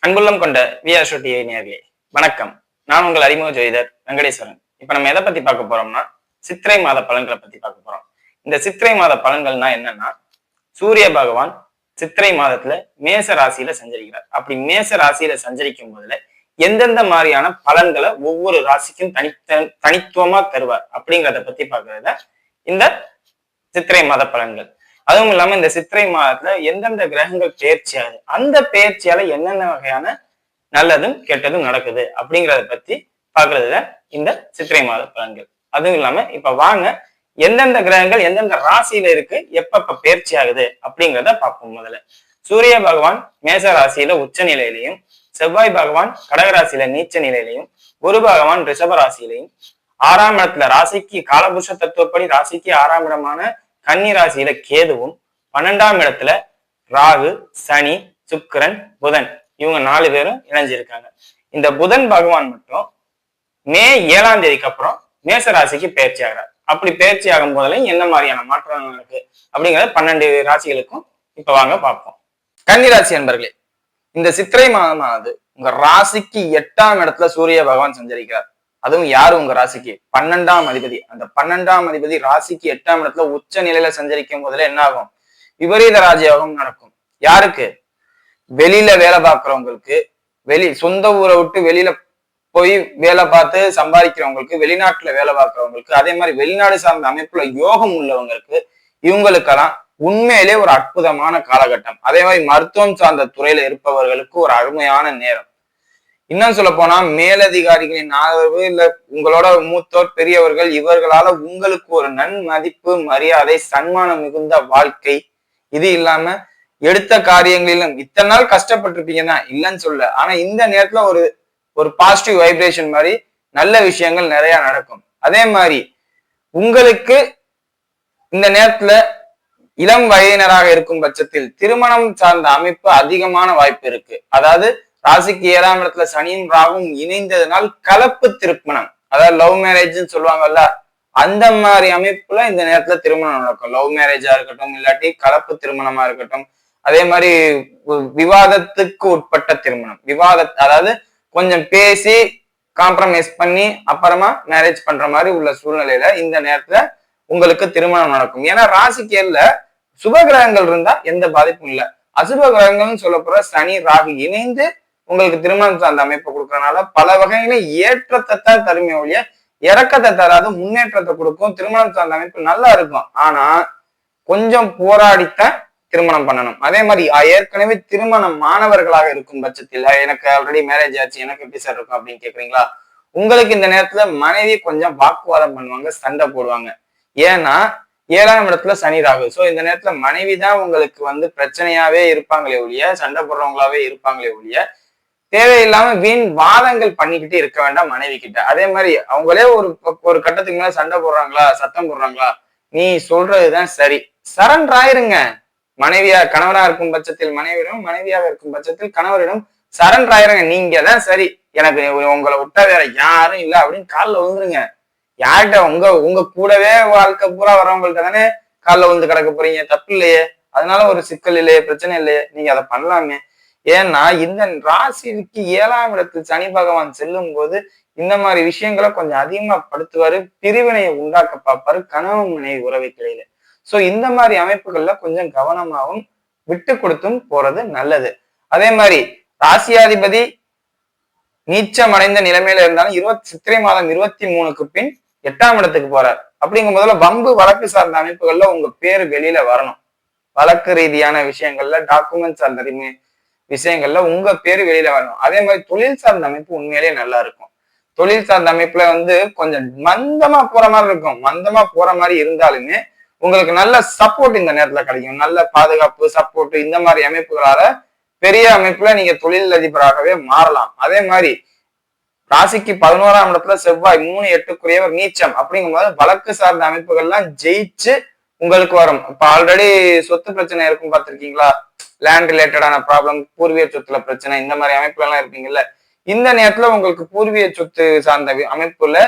அன்புள்ளம் கொண்ட விஆர்டிஐ நேயர்களே வணக்கம். நான் உங்கள் அறிமுக ஜோதிடர் வெங்கடேஸ்வரன். இப்ப நம்ம எதை பத்தி பார்க்க போறோம்னா சித்திரை மாத பலன்களை பத்தி பார்க்க போறோம். இந்த சித்திரை மாத பலன்கள்னா என்னன்னா, சூரிய பகவான் சித்திரை மாதத்துல மேச ராசியில சஞ்சரிக்கிறார். அப்படி மேச ராசியில சஞ்சரிக்கும் போதுல எந்தெந்த மாதிரியான பலன்களை ஒவ்வொரு ராசிக்கும் தனித்துவமா தருவார் அப்படிங்கிறத பத்தி பார்க்கறத இந்த சித்திரை மாத பலன்கள். அதுவும் இல்லாம இந்த சித்திரை மாதத்துல எந்தெந்த கிரகங்கள் பெயர்ச்சி ஆகுது, அந்த பெயர்ச்சியால என்னென்ன வகையான நல்லதும் கெட்டதும் நடக்குது அப்படிங்கிறத பத்தி பாக்குறதுல இந்த சித்திரை மாத பலன்கள். அதுவும் இல்லாம இப்ப வாங்க எந்தெந்த கிரகங்கள் எந்தெந்த ராசியில இருக்கு, எப்ப பெயர்ச்சி ஆகுது அப்படிங்கிறத பார்ப்போம். முதல்ல சூரிய பகவான் மேச ராசியில உச்ச நிலையிலையும், செவ்வாய் பகவான் கடகராசியில நீச்ச நிலையிலையும், குரு பகவான் ரிஷப ராசியிலையும், 6ஆம் இடத்துல ராசிக்கு காலபுருஷ தத்துவப்படி ராசிக்கு 6ஆம் இடமான கன்னி ராசியில கேதுவும், 12ஆம் இடத்துல ராகு, சனி, சுக்கிரன், புதன், இவங்க 4 பேரும் இணைஞ்சிருக்காங்க. இந்த புதன் பகவான் மட்டும் மே 7ஆம் தேதிக்கு அப்புறம் மேச ராசிக்கு பயிற்சி ஆகிறார். அப்படி பயிற்சி ஆகும் போதுல என்ன மாதிரியான மாற்றங்கள் இருக்கு அப்படிங்கறத 12 ராசிகளுக்கும் இப்ப வாங்க பார்ப்போம். கன்னிராசி என்பர்களே, இந்த சித்திரை மாதமானது உங்க ராசிக்கு 8ஆம் இடத்துல சூரிய பகவான் சஞ்சரிக்கிறார். அதுவும் யாரு உங்க ராசிக்கு 12ஆம் அதிபதி. அந்த 12ஆம் அதிபதி ராசிக்கு 8ஆம் இடத்துல உச்ச நிலையில சஞ்சரிக்கும் போதுல என்ன ஆகும்? விபரீத ராஜயோகம் நடக்கும். யாருக்கு? வெளியில வேலை பார்க்கிறவங்களுக்கு, சொந்த ஊரை விட்டு வெளியில போய் வேலை பார்த்து சம்பாதிக்கிறவங்களுக்கு, வெளிநாட்டுல வேலை பார்க்கிறவங்களுக்கு, அதே மாதிரி வெளிநாடு சார்ந்த அமைப்புல யோகம் உள்ளவங்களுக்கு, இவங்களுக்கெல்லாம் உண்மையிலே ஒரு அற்புதமான காலகட்டம். அதே மாதிரி மருத்துவம் சார்ந்த துறையில இருப்பவர்களுக்கு ஒரு அருமையான நேரம். இன்னும் சொல்ல போனா மேலதிகாரிகளின் ஆதரவு, இல்ல உங்களோட மூத்தோர் பெரியவர்கள், இவர்களால உங்களுக்கு ஒரு நன்மதிப்பு, மரியாதை, சன்மானம் மிகுந்த வாழ்க்கை. இது இல்லாம எடுத்த காரியங்களிலும் இத்தனை நாள் கஷ்டப்பட்டிருப்பீங்கன்னா இல்லைன்னு சொல்ல, ஆனா இந்த நேரத்துல ஒரு பாசிட்டிவ் வைப்ரேஷன் மாதிரி நல்ல விஷயங்கள் நிறைய நடக்கும். அதே மாதிரி உங்களுக்கு இந்த நேரத்துல இளம் வயதினராக இருக்கும் பட்சத்தில் திருமணம் சார்ந்த அமைப்பு அதிகமான வாய்ப்பு இருக்கு. அதாவது ராசிக்கு 7ஆம் இடத்துல சனியும் ராகும் இணைந்ததுனால் கலப்பு திருமணம், அதாவது லவ் மேரேஜ்ன்னு சொல்லுவாங்கல்ல, அந்த மாதிரி அமைப்புல இந்த நேரத்துல திருமணம் நடக்கும். லவ் மேரேஜா இருக்கட்டும், இல்லாட்டி கலப்பு திருமணமா இருக்கட்டும். அதே மாதிரி விவாதத்துக்கு உட்பட்ட திருமணம், அதாவது கொஞ்சம் பேசி காம்ப்ரமைஸ் பண்ணி அப்புறமா மேரேஜ் பண்ற மாதிரி உள்ள சூழ்நிலையில இந்த நேரத்துல உங்களுக்கு திருமணம் நடக்கும். ஏன்னா ராசிக்கு 7ல சுப கிரகங்கள் இருந்தா எந்த பாதிப்பும் இல்லை. அசுப கிரகங்கள்னு சொல்லப்படுற சனி ராகு இணைந்து உங்களுக்கு திருமணம் சார்ந்த அமைப்பை கொடுக்கறதுனால பல வகையில ஏற்றத்தை தான் தருமை ஒழிய இறக்கத்தை தராது, முன்னேற்றத்தை கொடுக்கும். திருமணம் சார்ந்த அமைப்பு நல்லா இருக்கும், ஆனா கொஞ்சம் போராடித்தான் திருமணம் பண்ணணும். அதே மாதிரி ஏற்கனவே திருமணம் மாணவர்களாக இருக்கும் பட்சத்தில், எனக்கு ஆல்ரெடி மேரேஜ் ஆச்சு, எனக்கு எப்படி சார் இருக்கும் அப்படின்னு கேக்குறீங்களா, உங்களுக்கு இந்த நேரத்துல மனைவி கொஞ்சம் வாக்குவாதம் பண்ணுவாங்க, சண்டை போடுவாங்க. ஏன்னா 7ஆம் இடத்துல சனி ராகு. சோ இந்த நேரத்துல மனைவி தான் உங்களுக்கு பிரச்சனையாவே இருப்பாங்களே ஒழிய, சண்டை போடுறவங்களாவே இருப்பாங்களே ஒழிய, தேவையில்லாம வீண் வாதங்கள் பண்ணிக்கிட்டு இருக்க வேண்டாம் மனைவி கிட்ட. அதே மாதிரி அவங்களே ஒரு கட்டத்துக்கு மேல சண்டை போடுறாங்களா, சத்தம் போடுறாங்களா, நீ சொல்றதுதான் சரி, சரண்டர் ஆயிருங்க. கணவரா இருக்கும் பட்சத்தில் மனைவியிடம், மனைவியாக இருக்கும் பட்சத்தில் கணவரிடம் சரண்டர் ஆயிருங்க. நீங்க தான் சரி, எனக்கு உங்களை விட்டா வேற யாரும் இல்லை அப்படின்னு காலில் விழுந்துருங்க. யார்கிட்ட உங்க கூடவே வாழ்க்கை பூரா வரவங்கள்ட்ட தானே காலில் விழுந்து கிடக்க போறீங்க, தப்பு இல்லையே. அதனால ஒரு சிக்கல் இல்லையே, பிரச்சனை இல்லையே, நீங்க அதை பண்ணலாமே. ஏன்னா இந்த ராசிக்கு 7ஆம் இடத்தில் சனி பகவான் செல்லும் போது இந்த மாதிரி விஷயங்களை கொஞ்சம் அதிகமா படுத்துவாரு, பிரிவினையை உண்டாக்க பார்ப்பாரு கணவன் மனைவி உறவுக்கிடையில. சோ இந்த மாதிரி அமைப்புகள்ல கொஞ்சம் கவனமாகவும் விட்டு கொடுத்தும் போறது நல்லது. அதே மாதிரி ராசியாதிபதி நீச்சம் அடைந்த நிலைமையில இருந்தாலும் சித்திரை மாதம் 23க்கு பின் 8ஆம் இடத்துக்கு போறார். அப்படிங்கும் போதுல வம்பு வழக்கு சார்ந்த அமைப்புகள்ல உங்க பேரு வெளியில வரணும். வழக்கு ரீதியான விஷயங்கள்ல, டாக்குமெண்ட் சார்ந்த விஷயங்கள்ல உங்க பேரு வெளியில வரணும். அதே மாதிரி தொழில் சார்ந்த அமைப்பு உண்மையிலேயே நல்லா இருக்கும். தொழில் சார்ந்த அமைப்புல கொஞ்சம் மந்தமா போற மாதிரி இருக்கும். மந்தமா போற மாதிரி இருந்தாலுமே உங்களுக்கு நல்ல சப்போர்ட் இந்த நேரத்துல கிடைக்கும். நல்ல பாதுகாப்பு, சப்போர்ட், இந்த மாதிரி அமைப்புகளால பெரிய அமைப்புல நீங்க தொழில் அதிபராகவே மாறலாம். அதே மாதிரி ராசிக்கு 11ஆம் இடத்துல செவ்வாய் 3-8க்குரியவர் நீச்சம். அப்படிங்கும்போது வழக்கு சார்ந்த அமைப்புகள்லாம் ஜெயிச்சு உங்களுக்கு வரும். இப்ப ஆல்ரெடி சொத்து பிரச்சனை இருக்கும் பார்த்திருக்கீங்களா, லேண்ட் ரிலேட்டடான ப்ராப்ளம், பூர்வீக சொத்துல பிரச்சனை, இந்த மாதிரி அமைப்புல எல்லாம் இருப்பீங்கல்ல, இந்த நேரத்துல உங்களுக்கு பூர்வீக சொத்து சார்ந்த அமைப்புல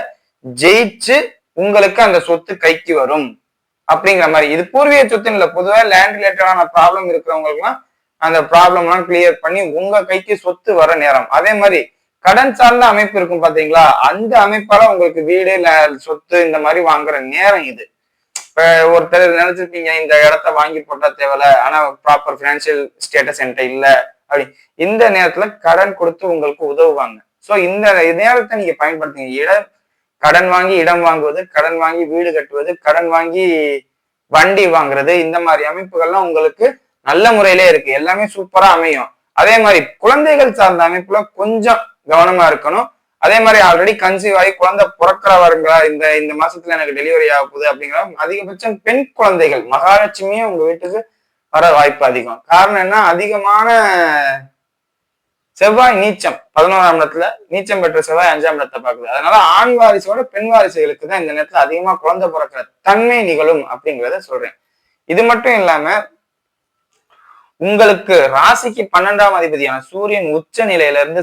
ஜெயிச்சு உங்களுக்கு அந்த சொத்து கைக்கு வரும் அப்படிங்கிற மாதிரி. இது பூர்வீக சொத்துன்னு இல்லை, பொதுவாக லேண்ட் ரிலேட்டடான ப்ராப்ளம் இருக்கிறவங்களுக்குலாம் அந்த ப்ராப்ளம் எல்லாம் கிளியர் பண்ணி உங்க கைக்கு சொத்து வர நேரம். அதே மாதிரி கடன் சார்ந்த அமைப்பு இருக்கும் பாத்தீங்களா, அந்த அமைப்பால உங்களுக்கு வீடு சொத்து இந்த மாதிரி வாங்குற நேரம் இது. இப்ப ஒருத்தர் நினைச்சிருப்பீங்க இந்த இடத்த வாங்கி போட்டா தேவையில்ல, ஆனா ப்ராப்பர் பினான்சியல் ஸ்டேட்டஸ் என்கிட்ட இல்ல அப்படி, இந்த நேரத்துல கடன் கொடுத்து உங்களுக்கு உதவுவாங்க. சோ இந்த நேரத்தை நீங்க பயன்படுத்துங்க. கடன் வாங்கி இடம் வாங்குவது, கடன் வாங்கி வீடு கட்டுவது, கடன் வாங்கி வண்டி வாங்குறது, இந்த மாதிரி அமைப்புகள்லாம் உங்களுக்கு நல்ல முறையிலே இருக்கு. எல்லாமே சூப்பரா அமையும். அதே மாதிரி குழந்தைகள் சார்ந்த அமைப்புல கொஞ்சம் கவனமா இருக்கணும். அதே மாதிரி ஆல்ரெடி கன்சீவ் ஆகி குழந்தை பிறக்கிறவருங்களா, இந்த இந்த மாசத்துல எனக்கு டெலிவரி ஆக போகுது அப்படிங்கிற அதிகபட்சம் பெண் குழந்தைகள் மகாலட்சுமியே உங்க வீட்டுக்கு வர வாய்ப்பு அதிகம். காரணம் என்ன, அதிகமான செவ்வாய் நீச்சம் 11ஆம் இடத்துல நீச்சம் பெற்ற செவ்வாய் 5ஆம் இடத்தை பாக்குது. அதனால ஆண் வாரிசோட பெண் வாரிசுகளுக்கு தான் இந்த நேரத்துல அதிகமா குழந்தை பிறக்கிற தன்மை நிகழும் அப்படிங்கிறத சொல்றேன். இது மட்டும் இல்லாம உங்களுக்கு ராசிக்கு 12ஆம் அதிபதியான சூரியன் உச்ச நிலையில இருந்து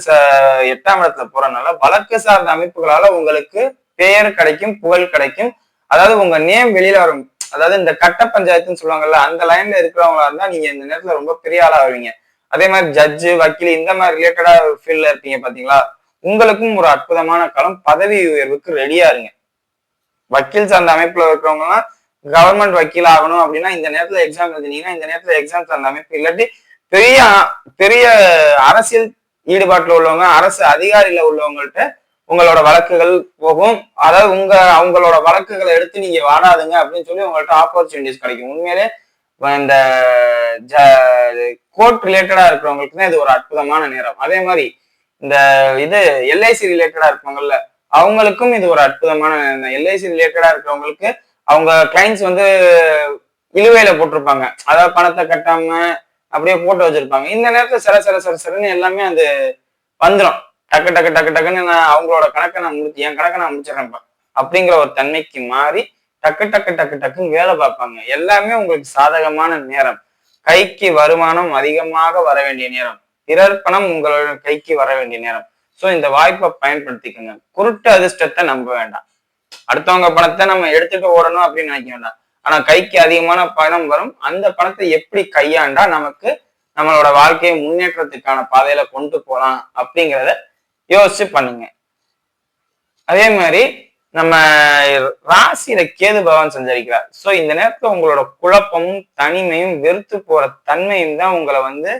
8ஆம் இடத்துல போறதுனால வழக்கு சார்ந்த அமைப்புகளால உங்களுக்கு பெயர் கிடைக்கும், புகழ் கிடைக்கும். அதாவது உங்க நேம் வெளியில வரும். அதாவது இந்த கட்ட பஞ்சாயத்துன்னு சொல்லுவாங்கல்ல, அந்த லைன்ல இருக்கிறவங்களா இருந்தா நீங்க இந்த நேரத்துல ரொம்ப பெரிய ஆளா வருவீங்க. அதே மாதிரி ஜட்ஜு, வக்கீல் இந்த மாதிரி ரிலேட்டடா ஃபீல்ட்ல இருப்பீங்க பாத்தீங்களா, உங்களுக்கும் ஒரு அற்புதமான காலம். பதவி உயர்வுக்கு ரெடியா இருங்க. வக்கீல் சார்ந்த அமைப்புல இருக்கிறவங்க எல்லாம் கவர்மெண்ட் வக்கீல் ஆகணும் அப்படின்னா இந்த நேரத்துல எக்ஸாம் எழுதினீங்கன்னா இந்த நேரத்துல எக்ஸாம் சார்ந்த அமைப்பு, இல்லாட்டி பெரிய பெரிய அரசியல் ஈடுபாட்டுல உள்ளவங்க, அரசு அதிகாரியில உள்ளவங்கள்ட்ட உங்களோட வழக்குகள் போகும். அதாவது அவங்களோட வழக்குகளை எடுத்து நீங்க வாடாதுங்க அப்படின்னு சொல்லி உங்கள்ட்ட ஆப்பர்ச்சுனிட்டிஸ் கிடைக்கும். உண்மையிலே இந்த கோர்ட் ரிலேட்டடா இருக்கிறவங்களுக்கு தான் இது ஒரு அற்புதமான நேரம். அதே மாதிரி இந்த இது எல்ஐசி ரிலேட்டடா இருப்பாங்கல்ல, அவங்களுக்கும் இது ஒரு அற்புதமான எல்ஐசி ரிலேட்டடா இருக்கிறவங்களுக்கு அவங்க கிளைண்ட்ஸ் வந்து இழுவையில போட்டிருப்பாங்க. அதாவது பணத்தை கட்டாம அப்படியே போட்டு வச்சிருப்பாங்க. இந்த நேரத்துல சிறன்னு எல்லாமே அது வந்துடும். டக்கு டக்கு டக்கு டக்குன்னு நான் அவங்களோட கணக்கை நான் என் கணக்கை நான் முடிச்சிடறேன்ப்பா அப்படிங்கிற ஒரு தன்மைக்கு மாறி டக்கு டக்கு டக்கு டக்குன்னு வேலை பார்ப்பாங்க. எல்லாமே உங்களுக்கு சாதகமான நேரம். கைக்கு வருமானம் அதிகமாக வர வேண்டிய நேரம். பிறர் பணம் உங்களோட கைக்கு வர வேண்டிய நேரம். சோ இந்த வாய்ப்பை பயன்படுத்திக்கோங்க. குருட்டு அதிர்ஷ்டத்தை நம்ப வேண்டாம். அடுத்தவங்க பணத்தை நம்ம எடுத்துட்டு ஓடணும் அப்படின்னு நினைக்க வேண்டாம். ஆனா கைக்கு அதிகமான பணம் வரும். அந்த பணத்தை எப்படி கையாண்டா நமக்கு நம்மளோட வாழ்க்கையை முன்னேற்றத்துக்கான பாதையில கொண்டு போலாம் அப்படிங்கிறத யோசிச்சு பண்ணுங்க. அதே மாதிரி நம்ம ராசியில கேது பகவான் சஞ்சரிக்கிறார். சோ இந்த நேரத்துல உங்களோட குழப்பமும் தனிமையும் வெறுத்து போற தன்மையும் தான் உங்களை வந்து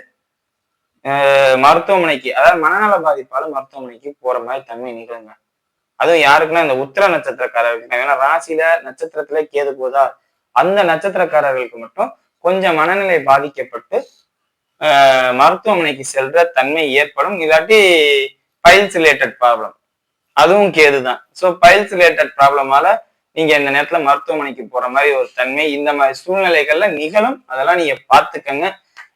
மருத்துவமனைக்கு, அதாவது மனநல பாதிப்பால மருத்துவமனைக்கு போற மாதிரி தன்மை நிகழுங்க. அதுவும் யாருக்குன்னா இந்த உத்திர நட்சத்திரக்காரர்களுக்கு. ஏன்னா ராசியில நட்சத்திரத்திலே கேது போதா, அந்த நட்சத்திரக்காரர்களுக்கு மட்டும் கொஞ்சம் மனநிலை பாதிக்கப்பட்டு மருத்துவமனைக்கு செல்ற தன்மை ஏற்படும். இல்லாட்டி பைல்ஸ் ரிலேட்டட் ப்ராப்ளம், அதுவும் கேதுதான். ஸோ பைல்ஸ் ரிலேட்டட் ப்ராப்ளமால நீங்க இந்த நேரத்துல மருத்துவமனைக்கு போற மாதிரி ஒரு தன்மை இந்த மாதிரி சூழ்நிலைகள்ல நிகழும். அதெல்லாம் நீங்க பாத்துக்கங்க.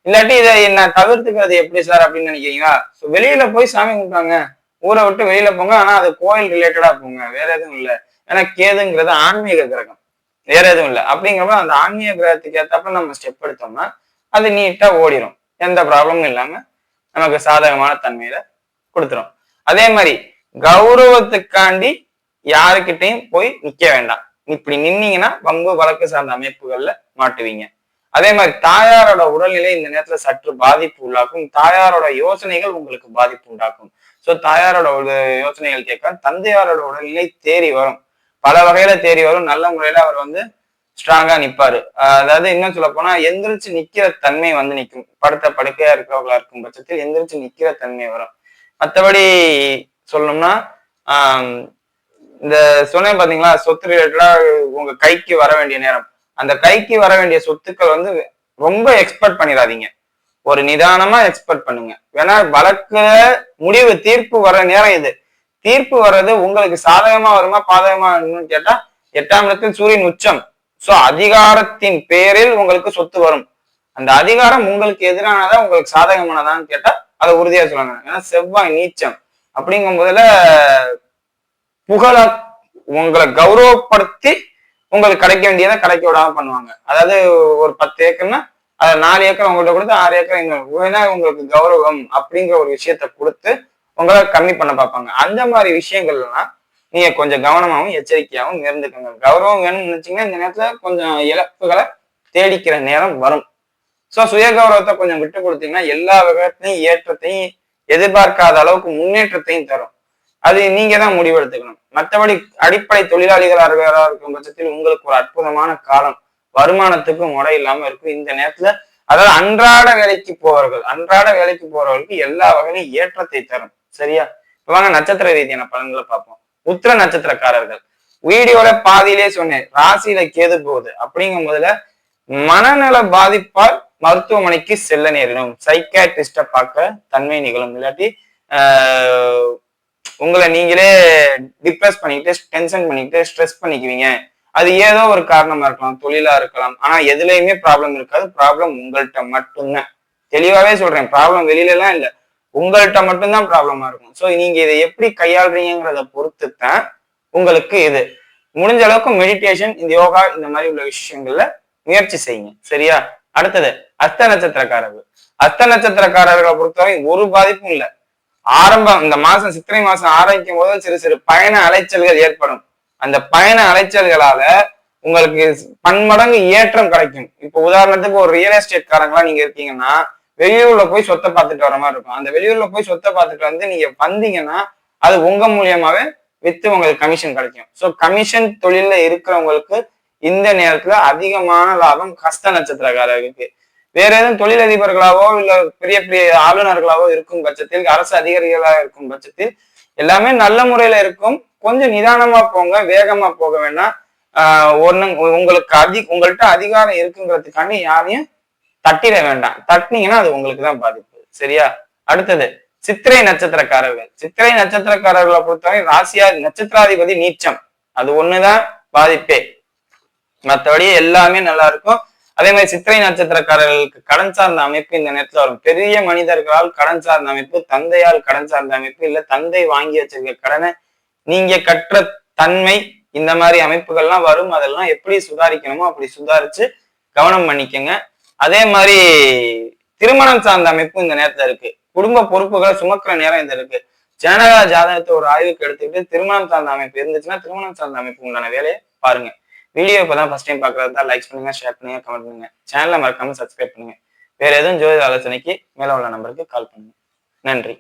இல்லாட்டி இதை என்ன தவிர்த்துக்கிறது எப்படி சார் அப்படின்னு நினைக்கிறீங்களா? ஸோ வெளியில போய் சாமி கும்பிட்டாங்க, ஊரை விட்டு வெளியில போங்க. ஆனா அது கோயில் ரிலேட்டடா போங்க, வேற எதுவும் இல்லை. ஏன்னா கேதுங்கிறது ஆன்மீக கிரகம், வேற எதுவும் இல்லை. அப்படிங்கிறப்ப அந்த ஆன்மீக கிரகத்துக்கு ஏற்றப்ப நம்ம ஸ்டெப் எடுத்தோம்னா அது நீட்டா ஓடிடும். எந்த ப்ராப்ளமும் இல்லாம நமக்கு சாதகமான தன்மையில கொடுத்துரும். அதே மாதிரி கௌரவத்துக்காண்டி யாருக்கிட்டையும் போய் நிக்க வேண்டாம். இப்படி நின்னீங்கன்னா வம்பு வழக்கு சார்ந்த அமைப்புகள்ல மாட்டுவீங்க. அதே மாதிரி தாயாரோட உடல்நிலை இந்த நேரத்துல சற்று பாதிப்பு உள்ளாக்கும். தாயாரோட யோசனைகள் உங்களுக்கு பாதிப்பு உண்டாக்கும். சோ தாயாரோட யோசனைகள் கேட்க தந்தையாரோட உடல்நிலை தேறி வரும், பல வகையில தேறி வரும். நல்ல முறையில அவர் வந்து ஸ்ட்ராங்கா நிப்பாரு. அதாவது இன்னும் சொல்ல போனா எந்திரிச்சு நிக்கிற தன்மை வந்து நிற்கும். படுத்த படுக்கையா இருக்கிறவங்களா இருக்கும் பட்சத்தில் எந்திரிச்சு நிக்கிற தன்மை வரும். மற்றபடி சொல்லணும்னா இந்த சொன்னேன் பாத்தீங்களா, சொத்து ரிலேட்டடா உங்க கைக்கு வர வேண்டிய நேரம், அந்த கைக்கு வர வேண்டிய சொத்துக்கள் வந்து ரொம்ப எக்ஸ்பெக்ட் பண்ணிடாதீங்க. ஒரு நிதானமா எக்ஸ்பெக்ட் பண்ணுங்க. வேணா வழக்குல முடிவு தீர்ப்பு வர நேரம் இது. தீர்ப்பு வர்றது உங்களுக்கு சாதகமா வருமா பாதகமா வரும்னு கேட்டா 8ஆம் இடத்தில் சூரியன் உச்சம். சோ அதிகாரத்தின் பேரில் உங்களுக்கு சொத்து வரும். அந்த அதிகாரம் உங்களுக்கு எதிரானதா உங்களுக்கு சாதகமானதான்னு கேட்டா அதை உறுதியா சொல்லுங்க. ஏன்னா செவ்வாய் நீச்சம் அப்படிங்கும் போதுல புகழ உங்களை கௌரவப்படுத்தி உங்களுக்கு கிடைக்க வேண்டியதை கிடைக்க விடாம பண்ணுவாங்க. அதாவது ஒரு 10 ஏக்கர்னா அதை 4 ஏக்கர் உங்கள்கிட்ட கொடுத்து 6 ஏக்கர் உங்களுக்கு கௌரவம் அப்படிங்கிற ஒரு விஷயத்த கொடுத்து உங்களை கம்மி பண்ண பார்ப்பாங்க. அந்த மாதிரி விஷயங்கள்லாம் நீங்க கொஞ்சம் கவனமாகவும் எச்சரிக்கையாகவும் இருந்துக்கோங்க. கௌரவம் வேணும்னு நினைச்சீங்கன்னா இந்த நேரத்துல கொஞ்சம் இழப்புகளை தேடிக்கிற நேரம் வரும். சோ சுய கௌரவத்தை கொஞ்சம் விட்டு கொடுத்தீங்கன்னா எல்லா வகையத்தையும் ஏற்றத்தையும் எதிர்பார்க்காத அளவுக்கு முன்னேற்றத்தையும் தரும். அது நீங்க தான் முடிவெடுத்துக்கணும். மற்றபடி அடிப்படை தொழிலாளிகளாக இருக்கும் பட்சத்தில் உங்களுக்கு ஒரு அற்புதமான காலம், வருமானத்துக்கும் முறை இல்லாம இருக்கும் இந்த நேரத்துல. அதாவது அன்றாட வேலைக்கு போறவர்களுக்கு எல்லா வகையிலும் ஏற்றத்தை தரும். சரியா? இப்ப வாங்க நட்சத்திர ரீதியான பலன்களை பார்ப்போம். உத்திர நட்சத்திரக்காரர்கள், வீடியோல பாதியிலே சொன்னேன், ராசியில கேது போகுது அப்படிங்கும் போதுல மனநல பாதிப்பால் மருத்துவமனைக்கு செல்ல நேரிடும். சைக்காட்ரிஸ்ட பார்க்க தன்மை நிகழும். இல்லாட்டி உங்களை நீங்களே டிப்ரெஸ் பண்ணிக்கிட்டு டென்ஷன் பண்ணிக்கிட்டு ஸ்ட்ரெஸ் பண்ணிக்குவீங்க. அது ஏதோ ஒரு காரணமா இருக்கலாம், தொழிலா இருக்கலாம். ஆனா எதுலையுமே ப்ராப்ளம் இருக்காது. ப்ராப்ளம் உங்கள்கிட்ட மட்டும்தான். தெளிவாவே சொல்றேன், ப்ராப்ளம் வெளியில எல்லாம் இல்ல, உங்கள்கிட்ட மட்டும்தான் ப்ராப்ளமா இருக்கும். ஸோ நீங்க இதை எப்படி கையாளுறீங்கிறத பொறுத்து தான் உங்களுக்கு இது. முடிஞ்ச அளவுக்கு மெடிடேஷன், இந்த யோகா, இந்த மாதிரி உள்ள விஷயங்கள்ல முயற்சி செய்யுங்க. சரியா? அடுத்தது அஸ்த நட்சத்திரக்காரர்கள். அஸ்த நட்சத்திரக்காரர்களை பொறுத்தவரை ஒரு பாதிப்பும் இல்லை. இந்த மாசம் சித்திரை மாசம் ஆரம்பிக்கும் போது சிறு சிறு பயண அலைச்சல்கள் ஏற்படும். அந்த பயண அலைச்சல்களால உங்களுக்கு பன்மடங்கு ஏற்றம் கிடைக்கும். இப்போ உதாரணத்துக்கு ஒரு ரியல் எஸ்டேட் காரங்களா நீங்க இருக்கீங்கன்னா வெளியூர்ல போய் சொத்தை பார்த்துட்டு வர மாதிரி இருக்கும். அந்த வெளியூர்ல போய் சொத்தை பார்த்துட்டு வந்து நீங்க வந்தீங்கன்னா அது உங்க மூலியமாவே வித்து உங்களுக்கு கமிஷன் கிடைக்கும். ஸோ கமிஷன் தொழில இருக்கிறவங்களுக்கு இந்த நேரத்துல அதிகமான லாபம் ஹஸ்த நட்சத்திரக்காரர்களுக்கு. வேற எதுவும் தொழிலதிபர்களாவோ இல்ல பெரிய பெரிய ஆளுநர்களாவோ இருக்கும் பட்சத்தில், அரசு அதிகாரிகளாக இருக்கும் பட்சத்தில் எல்லாமே நல்ல முறையில இருக்கும். கொஞ்சம் நிதானமா போங்க, வேகமா போக வேண்டாம். உங்கள்கிட்ட அதிகாரம் இருக்குங்கிறதுக்காண்டி யாரையும் தட்டிட வேண்டாம். தட்டினீங்கன்னா அது உங்களுக்கு தான் பாதிப்பு. சரியா? அடுத்தது சித்திரை நட்சத்திரக்காரர்கள். சித்திரை நட்சத்திரக்காரர்களை பொறுத்தவரை நட்சத்திராதிபதி நீச்சம், அது ஒண்ணுதான் பாதிப்பே. மற்றபடி எல்லாமே நல்லா இருக்கும். அதே மாதிரி சித்திரை நட்சத்திரக்காரர்களுக்கு கடன் சார்ந்த அமைப்பு இந்த நேரத்துல வரும். பெரிய மனிதர்களால் கடன் சார்ந்த அமைப்பு, தந்தையால் கடன் சார்ந்த அமைப்பு, இல்ல தந்தை வாங்கி வச்சிருக்க கடனை நீங்க கற்ற தன்மை, இந்த மாதிரி அமைப்புகள்லாம் வரும். அதெல்லாம் எப்படி சுதாரிக்கணுமோ அப்படி சுதாரிச்சு கவனம் பண்ணிக்கங்க. அதே மாதிரி திருமணம் சார்ந்த அமைப்பு இந்த நேரத்துல இருக்கு. குடும்ப பொறுப்புகளை சுமக்கிற நேரம் இந்த இருக்கு. ஜனக ஜாதகத்தை ஒரு ஆய்வுக்கு எடுத்துக்கிட்டு திருமணம் சார்ந்த அமைப்பு இருந்துச்சுன்னா திருமணம் சார்ந்த அமைப்பு உண்டான வேலையை பாருங்க. வீடியோ இப்பதான் ஃபர்ஸ்ட் டைம் பாக்குறதா லைக் பண்ணுங்க, ஷேர் பண்ணுங்க, கமெண்ட் பண்ணுங்க. சேனலை மறக்காம சப்ஸ்கிரைப் பண்ணுங்க. வேற எதுவும் ஜோதிட ஆலோசனைக்கு மேல உள்ள நம்பருக்கு கால் பண்ணுங்க. நன்றி.